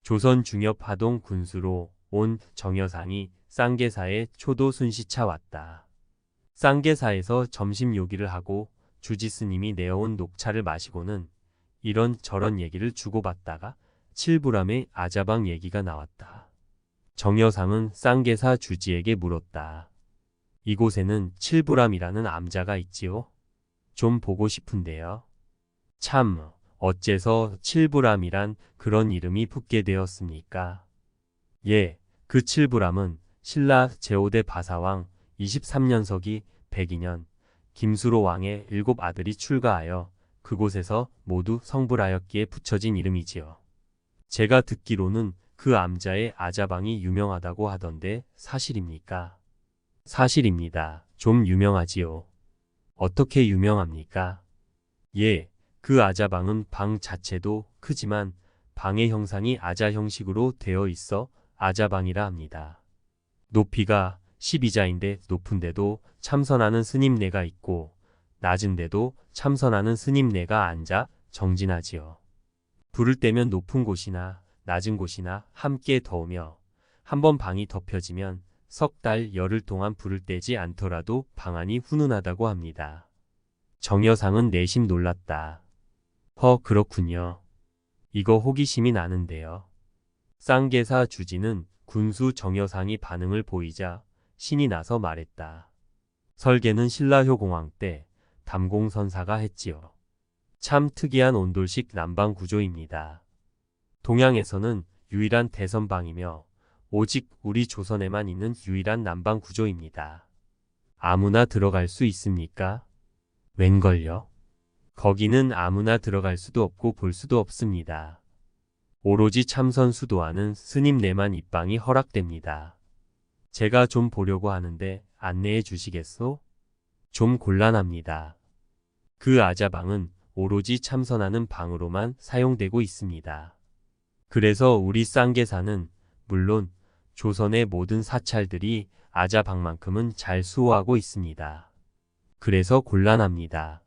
조선 중엽 하동 군수로 온 정여상이 쌍계사에 초도 순시차 왔다. 쌍계사에서 점심 요기를 하고 주지스님이 내어온 녹차를 마시고는 이런저런 얘기를 주고받다가 칠부람의 아자방 얘기가 나왔다. 정여상은 쌍계사 주지에게 물었다. 이곳에는 칠부람이라는 암자가 있지요? 좀 보고 싶은데요. 참, 어째서 칠부람이란 그런 이름이 붙게 되었습니까? 예, 그 칠부람은 신라 제5대 바사왕 23년서기 102년 김수로 왕의 7 아들이 출가하여 그곳에서 모두 성불하였기에 붙여진 이름이지요. 제가 듣기로는 그 암자의 아자방이 유명하다고 하던데 사실입니까? 사실입니다. 좀 유명하지요. 어떻게 유명합니까? 예, 그 아자방은 방 자체도 크지만 방의 형상이 아자 형식으로 되어 있어 아자방이라 합니다. 높이가 12자인데 높은데도 참선하는 스님네가 있고 낮은데도 참선하는 스님네가 앉아 정진하지요. 불을 떼면 높은 곳이나 낮은 곳이나 함께 더우며 한번 방이 덮여지면 석 달 열흘 동안 불을 떼지 않더라도 방안이 훈훈하다고 합니다. 정여상은 내심 놀랐다. 그렇군요. 이거 호기심이 나는데요. 쌍계사 주지는 군수 정여상이 반응을 보이자 신이 나서 말했다. 설계는 신라효공황 때 담공선사가 했지요. 참 특이한 온돌식 난방 구조입니다. 동양에서는 유일한 대선방이며 오직 우리 조선에만 있는 유일한 난방 구조입니다. 아무나 들어갈 수 있습니까? 웬걸요? 거기는 아무나 들어갈 수도 없고 볼 수도 없습니다. 오로지 참선 수도하는 스님네만 입방이 허락됩니다. 제가 좀 보려고 하는데 안내해 주시겠소? 좀 곤란합니다. 그 아자방은 오로지 참선하는 방으로만 사용되고 있습니다. 그래서 우리 쌍계사는 물론 조선의 모든 사찰들이 아자방만큼은 잘 수호하고 있습니다. 그래서 곤란합니다.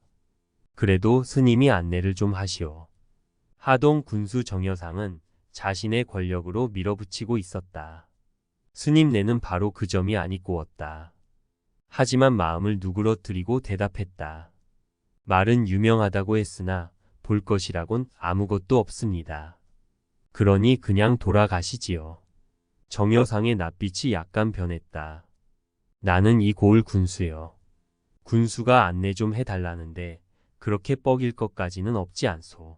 그래도 스님이 안내를 좀 하시오. 하동 군수 정여상은 자신의 권력으로 밀어붙이고 있었다. 스님네는 바로 그 점이 아니꼬웠다. 하지만 마음을 누그러뜨리고 대답했다. 말은 유명하다고 했으나 볼 것이라곤 아무것도 없습니다. 그러니 그냥 돌아가시지요. 정여상의 낯빛이 약간 변했다. 나는 이 고을 군수요. 군수가 안내 좀 해달라는데 그렇게 뻐길 것까지는 없지 않소.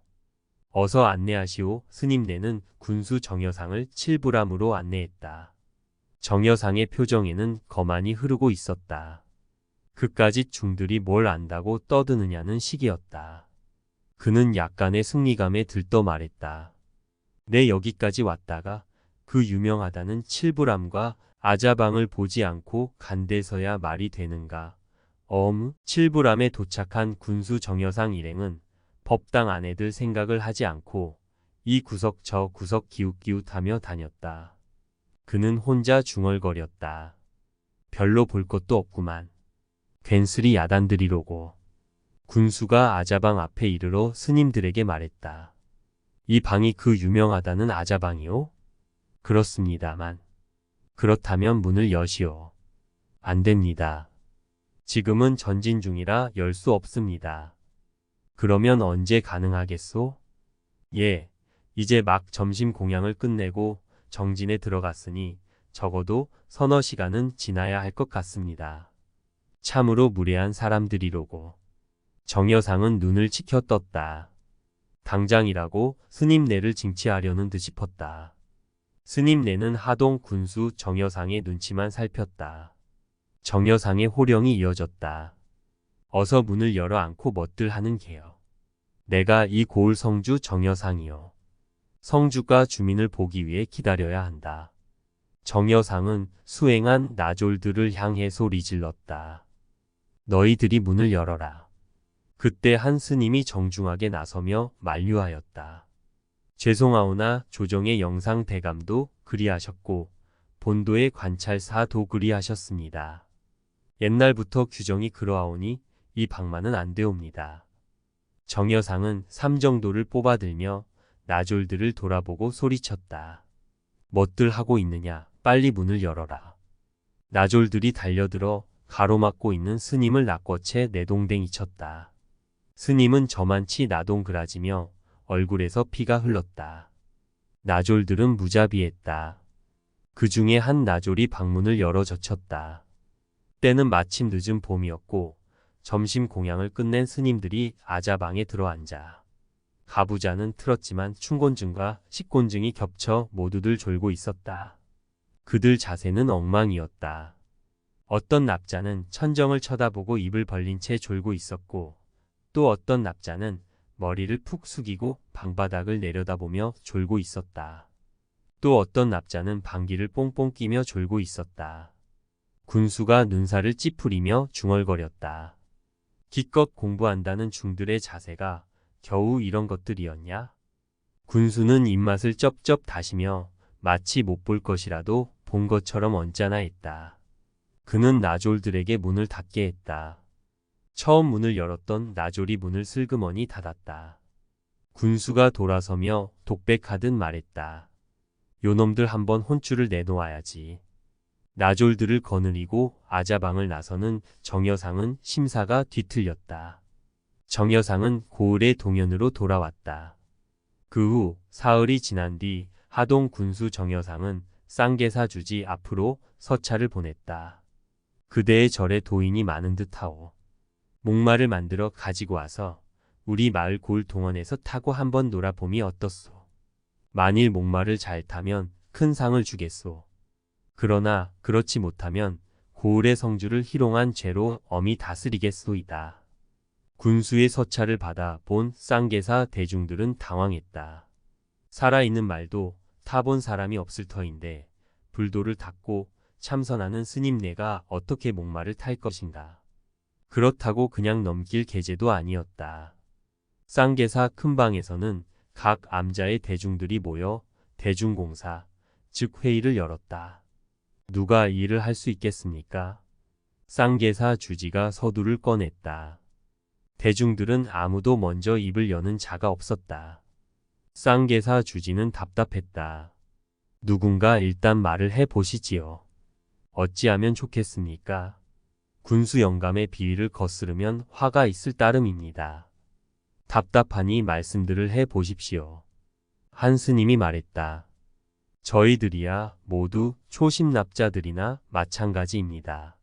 어서 안내하시오. 스님네는 군수 정여상을 칠부람으로 안내했다. 정여상의 표정에는 거만이 흐르고 있었다. 그까짓 중들이 뭘 안다고 떠드느냐는 식이었다. 그는 약간의 승리감에 들떠 말했다. 내 여기까지 왔다가 그 유명하다는 칠부람과 아자방을 보지 않고 간대서야 말이 되는가. 칠부람에 도착한 군수 정여상 일행은 법당 안에 들 생각을 하지 않고 이 구석 저 구석 기웃기웃하며 다녔다. 그는 혼자 중얼거렸다. 별로 볼 것도 없구만. 괜스리 야단들이로고. 군수가 아자방 앞에 이르러 스님들에게 말했다. 이 방이 그 유명하다는 아자방이오? 그렇습니다만. 그렇다면 문을 여시오. 안 됩니다. 지금은 전진 중이라 열 수 없습니다. 그러면 언제 가능하겠소? 예, 이제 막 점심 공양을 끝내고 정진에 들어갔으니 적어도 서너 시간은 지나야 할 것 같습니다. 참으로 무례한 사람들이로고. 정여상은 눈을 치켜 떴다. 당장이라고 스님네를 징치하려는 듯 싶었다. 스님네는 하동 군수 정여상의 눈치만 살폈다. 정여상의 호령이 이어졌다. 어서 문을 열어 않고 뭣들 하는 게요. 내가 이 고을 성주 정여상이요. 성주가 주민을 보기 위해 기다려야 한다. 정여상은 수행한 나졸들을 향해 소리질렀다. 너희들이 문을 열어라. 그때 한 스님이 정중하게 나서며 만류하였다. 죄송하오나 조정의 영상 대감도 그리하셨고 본도의 관찰사도 그리하셨습니다. 옛날부터 규정이 그러하오니 이 방만은 안 되옵니다. 정여상은 삼정도를 뽑아들며 나졸들을 돌아보고 소리쳤다. 뭣들 하고 있느냐, 빨리 문을 열어라. 나졸들이 달려들어 가로막고 있는 스님을 낚어채 내동댕이 쳤다. 스님은 저만치 나동그라지며 얼굴에서 피가 흘렀다. 나졸들은 무자비했다. 그 중에 한 나졸이 방문을 열어 젖혔다. 때는 마침 늦은 봄이었고 점심 공양을 끝낸 스님들이 아자방에 들어앉아 가부좌는 틀었지만 춘곤증과 식곤증이 겹쳐 모두들 졸고 있었다. 그들 자세는 엉망이었다. 어떤 납자는 천정을 쳐다보고 입을 벌린 채 졸고 있었고 또 어떤 납자는 머리를 푹 숙이고 방바닥을 내려다보며 졸고 있었다. 또 어떤 납자는 방귀를 뽕뽕 끼며 졸고 있었다. 군수가 눈살을 찌푸리며 중얼거렸다. 기껏 공부한다는 중들의 자세가 겨우 이런 것들이었냐? 군수는 입맛을 쩝쩝 다시며 마치 못 볼 것이라도 본 것처럼 언짢아 했다. 그는 나졸들에게 문을 닫게 했다. 처음 문을 열었던 나졸이 문을 슬그머니 닫았다. 군수가 돌아서며 독백하듯 말했다. 요놈들 한번 혼쭐을 내놓아야지. 나졸들을 거느리고 아자방을 나서는 정여상은 심사가 뒤틀렸다. 정여상은 고을의 동현으로 돌아왔다. 그 후 사흘이 지난 뒤 하동 군수 정여상은 쌍계사 주지 앞으로 서찰을 보냈다. 그대의 절에 도인이 많은 듯하오. 목마를 만들어 가지고 와서 우리 마을 고을 동원에서 타고 한번 놀아봄이 어떻소. 만일 목마를 잘 타면 큰 상을 주겠소. 그러나 그렇지 못하면 고을의 성주를 희롱한 죄로 엄히 다스리겠소이다. 군수의 서찰을 받아 본 쌍계사 대중들은 당황했다. 살아있는 말도 타본 사람이 없을 터인데 불도를 닦고 참선하는 스님네가 어떻게 목마를 탈 것인가. 그렇다고 그냥 넘길 계제도 아니었다. 쌍계사 큰방에서는 각 암자의 대중들이 모여 대중공사, 즉 회의를 열었다. 누가 이 일을 할 수 있겠습니까? 쌍계사 주지가 서두를 꺼냈다. 대중들은 아무도 먼저 입을 여는 자가 없었다. 쌍계사 주지는 답답했다. 누군가 일단 말을 해보시지요. 어찌하면 좋겠습니까? 군수 영감의 비위를 거스르면 화가 있을 따름입니다. 답답하니 말씀들을 해보십시오. 한 스님이 말했다. 저희들이야 모두 초심납자들이나 마찬가지입니다.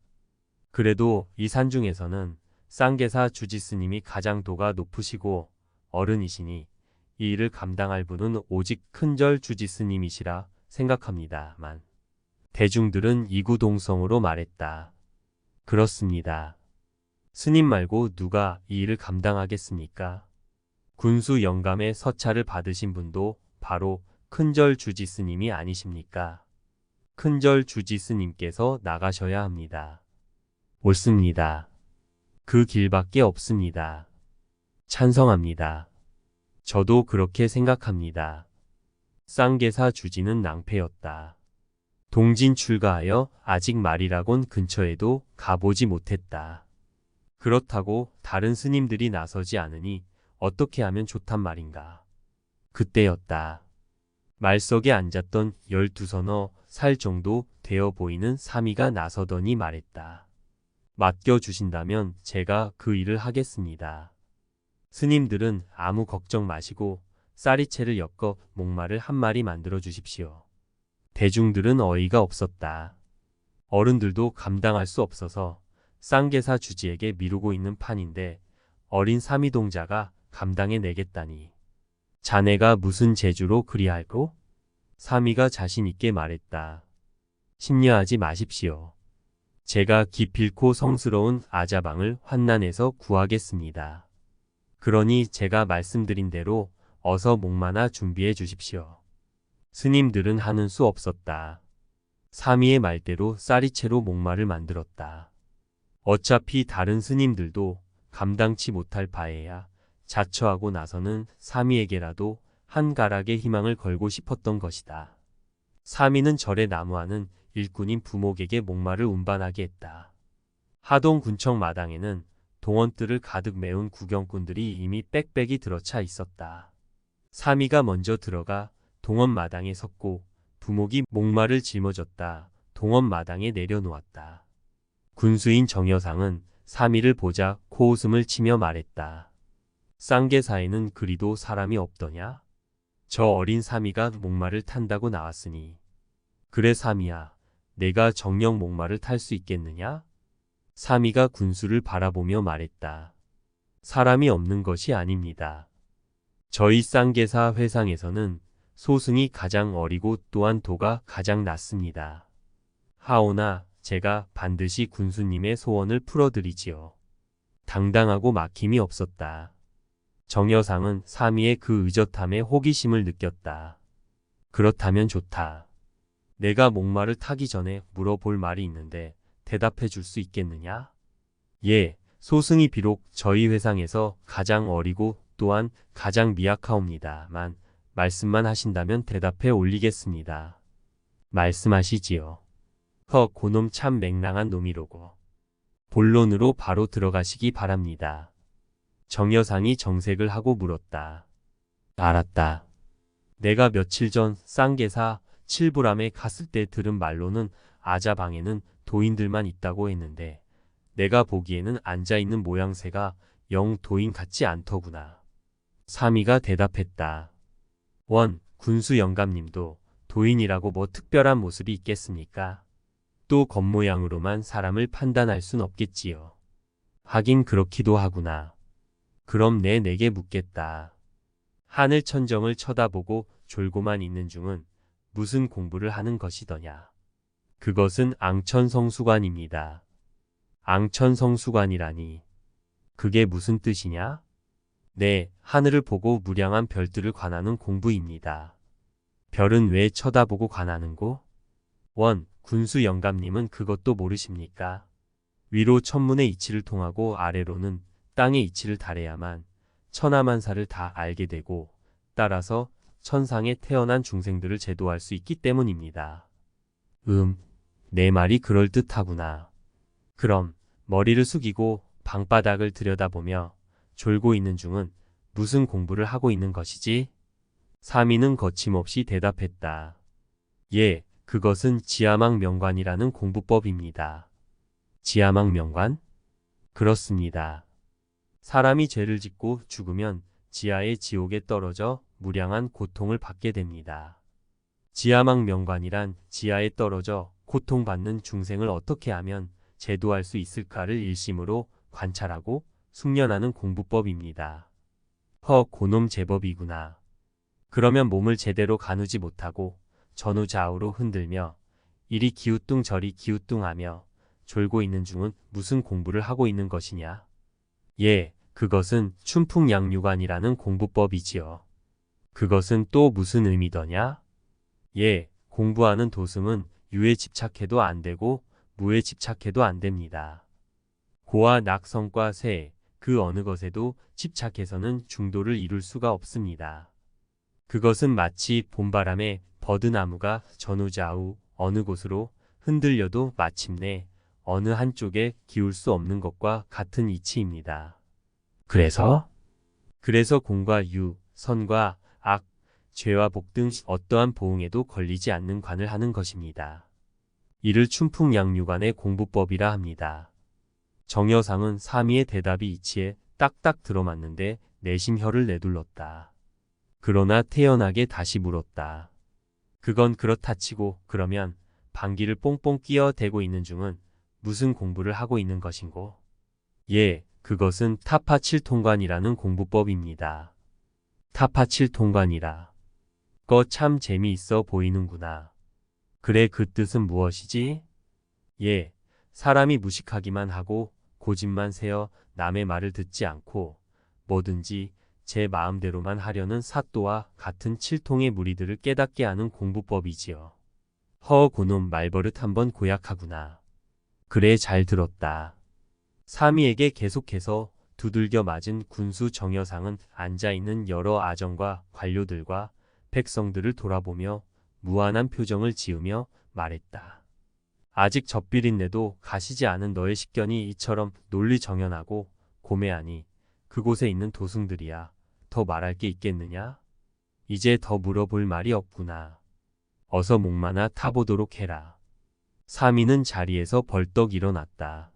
그래도 이 산중에서는 쌍계사 주지스님이 가장 도가 높으시고 어른이시니 이 일을 감당할 분은 오직 큰절 주지스님이시라 생각합니다만. 대중들은 이구동성으로 말했다. 그렇습니다. 스님 말고 누가 이 일을 감당하겠습니까? 군수 영감의 서찰을 받으신 분도 바로 큰절 주지스님이 아니십니까? 큰절 주지스님께서 나가셔야 합니다. 옳습니다. 그 길밖에 없습니다. 찬성합니다. 저도 그렇게 생각합니다. 쌍계사 주지는 낭패였다. 동진 출가하여 아직 말이라곤 근처에도 가보지 못했다. 그렇다고 다른 스님들이 나서지 않으니 어떻게 하면 좋단 말인가. 그때였다. 말석에 앉았던 12서너 살 정도 되어 보이는 사미가 나서더니 말했다. 맡겨주신다면 제가 그 일을 하겠습니다. 스님들은 아무 걱정 마시고 쌀이채를 엮어 목마를 한 마리 만들어 주십시오. 대중들은 어이가 없었다. 어른들도 감당할 수 없어서 쌍계사 주지에게 미루고 있는 판인데 어린 사미동자가 감당해 내겠다니. 자네가 무슨 재주로 그리할꼬? 사미가 자신있게 말했다. 심려하지 마십시오. 제가 기필코 성스러운 아자방을 환난에서 구하겠습니다. 그러니 제가 말씀드린 대로 어서 목마나 준비해 주십시오. 스님들은 하는 수 없었다. 사미의 말대로 쌀이채로 목마를 만들었다. 어차피 다른 스님들도 감당치 못할 바에야 자처하고 나서는 사미에게라도 한 가락의 희망을 걸고 싶었던 것이다. 사미는 절의 나무하는 일꾼인 부목에게 목마를 운반하게 했다. 하동 군청 마당에는 동원들을 가득 메운 구경꾼들이 이미 빽빽이 들어차 있었다. 사미가 먼저 들어가 동원 마당에 섰고 두목이 목마를 짊어졌다 동원 마당에 내려놓았다. 군수인 정여상은 사미를 보자 코웃음을 치며 말했다. 쌍계사에는 그리도 사람이 없더냐? 저 어린 사미가 목마를 탄다고 나왔으니. 그래 사미야, 내가 정녕 목마를 탈 수 있겠느냐? 사미가 군수를 바라보며 말했다. 사람이 없는 것이 아닙니다. 저희 쌍계사 회상에서는 소승이 가장 어리고 또한 도가 가장 낮습니다. 하오나 제가 반드시 군수님의 소원을 풀어드리지요. 당당하고 막힘이 없었다. 정여상은 사미의 그 의젓함에 호기심을 느꼈다. 그렇다면 좋다. 내가 목마를 타기 전에 물어볼 말이 있는데 대답해 줄 수 있겠느냐? 예, 소승이 비록 저희 회상에서 가장 어리고 또한 가장 미약하옵니다만 말씀만 하신다면 대답해 올리겠습니다. 말씀하시지요. 그놈 참 맹랑한 놈이로고. 본론으로 바로 들어가시기 바랍니다. 정여상이 정색을 하고 물었다. 알았다. 내가 며칠 전 쌍계사 칠부람에 갔을 때 들은 말로는 아자방에는 도인들만 있다고 했는데 내가 보기에는 앉아있는 모양새가 영 도인 같지 않더구나. 사미가 대답했다. 원, 군수 영감님도 도인이라고 뭐 특별한 모습이 있겠습니까? 또 겉모양으로만 사람을 판단할 순 없겠지요. 하긴 그렇기도 하구나. 그럼 내게 묻겠다. 하늘 천정을 쳐다보고 졸고만 있는 중은 무슨 공부를 하는 것이더냐? 그것은 앙천성수관입니다. 앙천성수관이라니. 그게 무슨 뜻이냐? 네, 하늘을 보고 무량한 별들을 관하는 공부입니다. 별은 왜 쳐다보고 관하는고? 원, 군수 영감님은 그것도 모르십니까? 위로 천문의 이치를 통하고 아래로는 땅의 이치를 달해야만 천하만사를 다 알게 되고 따라서 천상에 태어난 중생들을 제도할 수 있기 때문입니다. 내 말이 그럴듯하구나. 그럼 머리를 숙이고 방바닥을 들여다보며 졸고 있는 중은 무슨 공부를 하고 있는 것이지? 사미는 거침없이 대답했다. 예, 그것은 지하망 명관이라는 공부법입니다. 지하망 명관? 그렇습니다. 사람이 죄를 짓고 죽으면 지하의 지옥에 떨어져 무량한 고통을 받게 됩니다. 지하망 명관이란 지하에 떨어져 고통받는 중생을 어떻게 하면 제도할 수 있을까를 일심으로 관찰하고 숙련하는 공부법입니다. 그놈 제법이구나. 그러면 몸을 제대로 가누지 못하고 전후좌우로 흔들며 이리 기우뚱 저리 기우뚱하며 졸고 있는 중은 무슨 공부를 하고 있는 것이냐? 예, 그것은 춘풍양유관이라는 공부법이지요. 그것은 또 무슨 의미더냐? 예, 공부하는 도승은 유에 집착해도 안 되고 무에 집착해도 안 됩니다. 고와 낙성과 새, 그 어느 것에도 집착해서는 중도를 이룰 수가 없습니다. 그것은 마치 봄바람에 버드나무가 전후좌우 어느 곳으로 흔들려도 마침내 어느 한쪽에 기울 수 없는 것과 같은 이치입니다. 그래서 공과 유, 선과 악, 죄와 복 등 어떠한 보응에도 걸리지 않는 관을 하는 것입니다. 이를 춘풍양유관의 공부법이라 합니다. 정여상은 사미의 대답이 이치에 딱딱 들어맞는데 내심 혀를 내둘렀다. 그러나 태연하게 다시 물었다. 그건 그렇다 치고 그러면 방귀를 뽕뽕 끼어 대고 있는 중은 무슨 공부를 하고 있는 것인고? 예, 그것은 타파칠통관이라는 공부법입니다. 타파칠통관이라. 거 참 재미있어 보이는구나. 그래, 그 뜻은 무엇이지? 예, 사람이 무식하기만 하고 고집만 세어 남의 말을 듣지 않고 뭐든지 제 마음대로만 하려는 사또와 같은 칠통의 무리들을 깨닫게 하는 공부법이지요. 그놈 말버릇 한번 고약하구나. 그래, 잘 들었다. 사미에게 계속해서 두들겨 맞은 군수 정여상은 앉아있는 여러 아정과 관료들과 백성들을 돌아보며 무한한 표정을 지으며 말했다. 아직 젖비린내도 가시지 않은 너의 식견이 이처럼 논리정연하고 고매하니 그곳에 있는 도승들이야 더 말할 게 있겠느냐? 이제 더 물어볼 말이 없구나. 어서 목마나 타보도록 해라. 사미는 자리에서 벌떡 일어났다.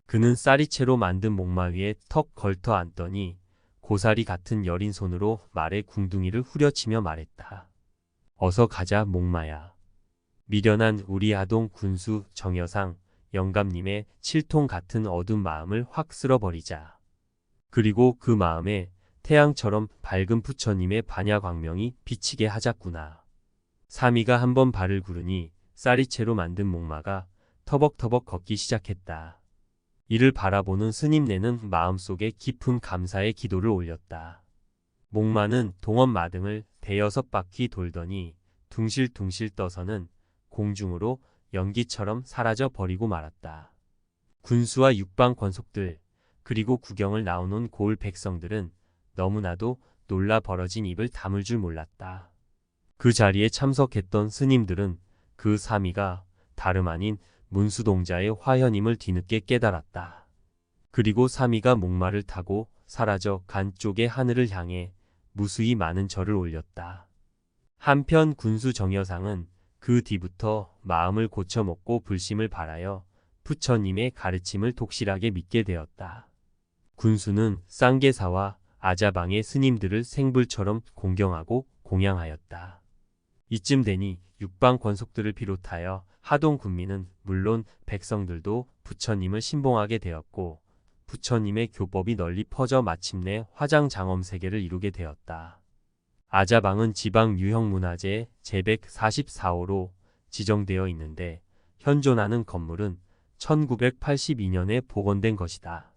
그는 쌀이채로 만든 목마 위에 턱 걸터 앉더니 고사리 같은 여린 손으로 말의 궁둥이를 후려치며 말했다. 어서 가자 목마야. 미련한 우리 아동 군수 정여상 영감님의 칠통 같은 어두운 마음을 확 쓸어버리자. 그리고 그 마음에 태양처럼 밝은 부처님의 반야광명이 비치게 하자꾸나. 사미가 한번 발을 구르니 쌀이채로 만든 목마가 터벅터벅 걷기 시작했다. 이를 바라보는 스님네는 마음속에 깊은 감사의 기도를 올렸다. 목마는 동원 마등을 대여섯 바퀴 돌더니 둥실둥실 떠서는 공중으로 연기처럼 사라져 버리고 말았다. 군수와 육방 권속들 그리고 구경을 나오는 고을 백성들은 너무나도 놀라 벌어진 입을 다물 줄 몰랐다. 그 자리에 참석했던 스님들은 그 사미가 다름 아닌 문수동자의 화현임을 뒤늦게 깨달았다. 그리고 사미가 목마를 타고 사라져 간 쪽의 하늘을 향해 무수히 많은 절을 올렸다. 한편 군수 정여상은 그 뒤부터 마음을 고쳐먹고 불심을 발하여 부처님의 가르침을 독실하게 믿게 되었다. 군수는 쌍계사와 아자방의 스님들을 생불처럼 공경하고 공양하였다. 이쯤 되니 육방 권속들을 비롯하여 하동 군민은 물론 백성들도 부처님을 신봉하게 되었고 부처님의 교법이 널리 퍼져 마침내 화장장엄 세계를 이루게 되었다. 아자방은 지방 유형문화재 제144호로 지정되어 있는데 현존하는 건물은 1982년에 복원된 것이다.